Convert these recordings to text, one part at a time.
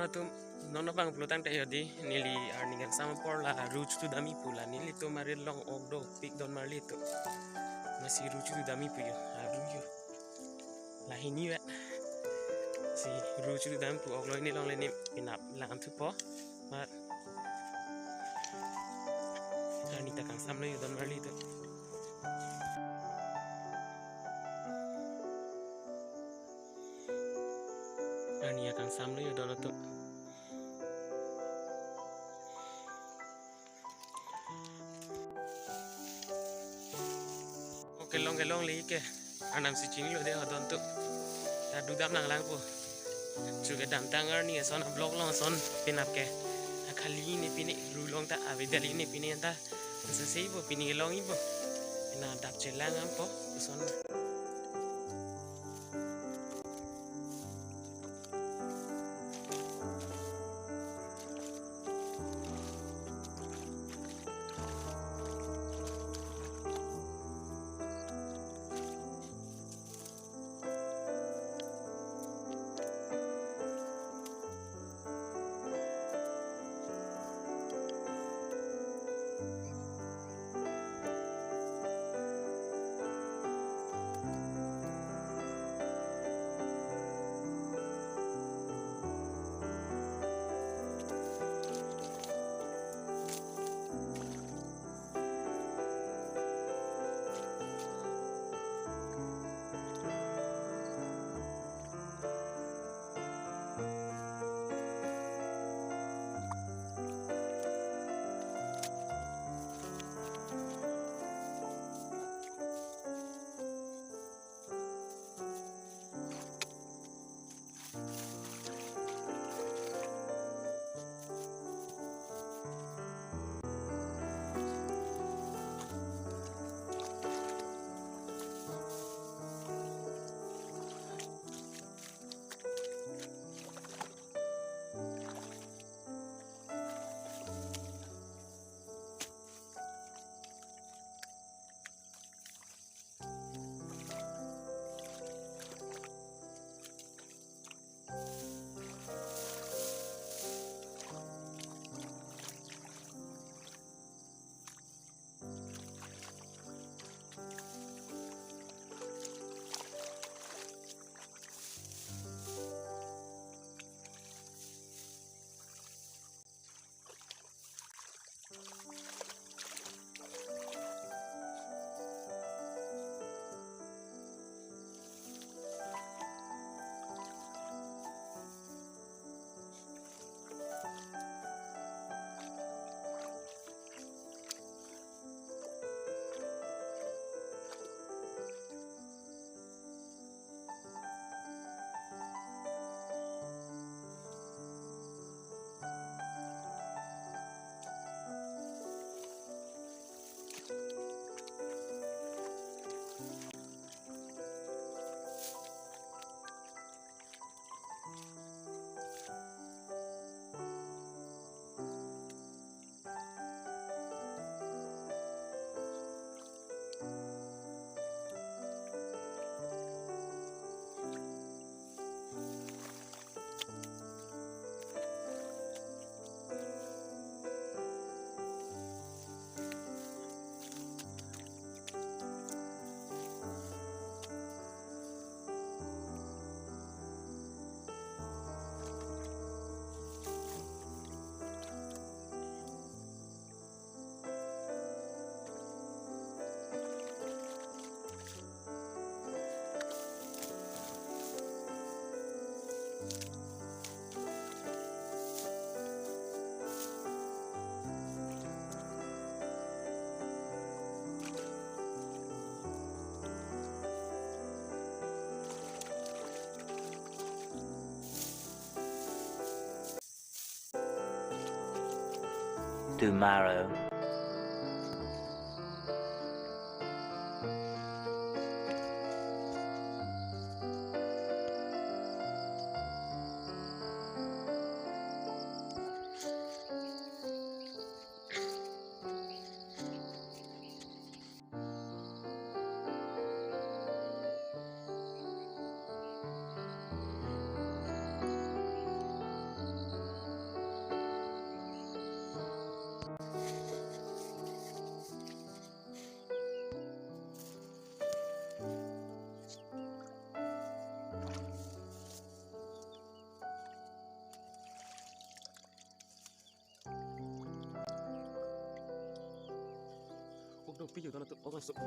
na tu nono bang pelutang tak yodi nili arningan sama por la ruch tu dami pula nili tu mari long ogdo pik don mari tu masih ruch tu dami pu yo aru yo lah ini ya si ruch tu dami pu oglo ini long leni pinap lam tu po mat arnita kang sam lo yo don mari tu arnia kang sam lo yo don tu kelong li ke anam si chini lo de adon tu adu dam nang lang pu juga dam tangar ni son blog long son pinap ke kali ini pini rulong ta avidali ini pini anta sesei bo pini long ibo pina dap celang ampo son tomorrow. ตุพี่อยู่ตอนนั้นตุโอ้ก็สุก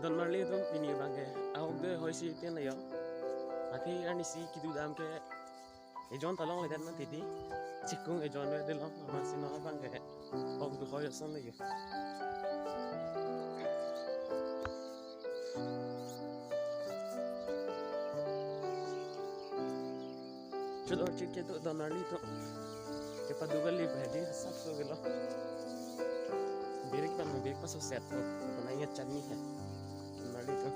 Don Marley don pini bangke au de hoisi tian la yo akhi ani si kidu dam ke e jon talong le dan ma titi chikung e jon de lo ma si no bangke au du hoyo son le yo chudor chik ke to Don Marley to ke padugal li bhedi sab so gelo birik pan birik pa so set to na ye chani hai Marley to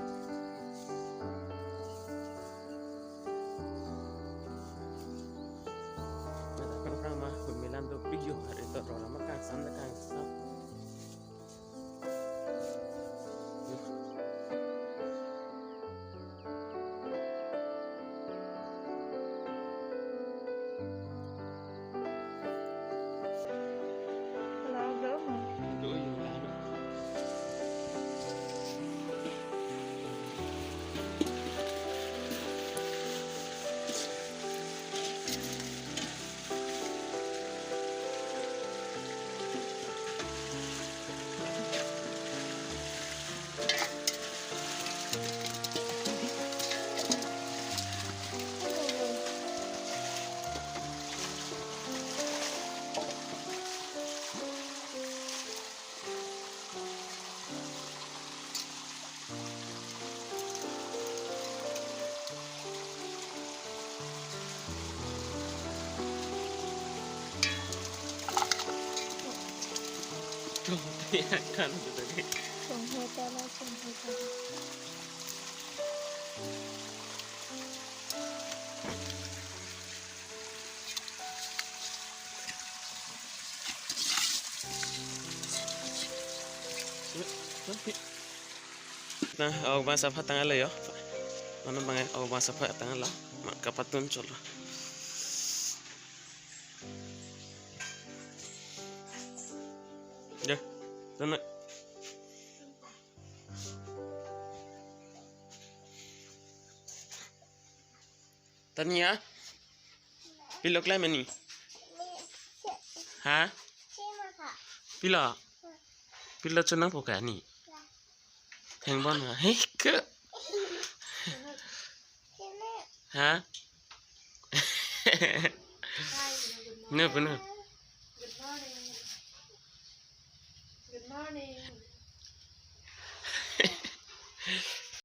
programa pemilihan video hari itu orang makan sana kan sah Kalau belum, itu yang lain ya kan itu tadi sungguh nah au masa patang ala yo mana bang au masa patang ala mak kapatun cholo ya sana Tania pilok lai mani ha pila pila chunang poka ni Thằng bon mà hết cơ hả nè bữa nữa Good morning.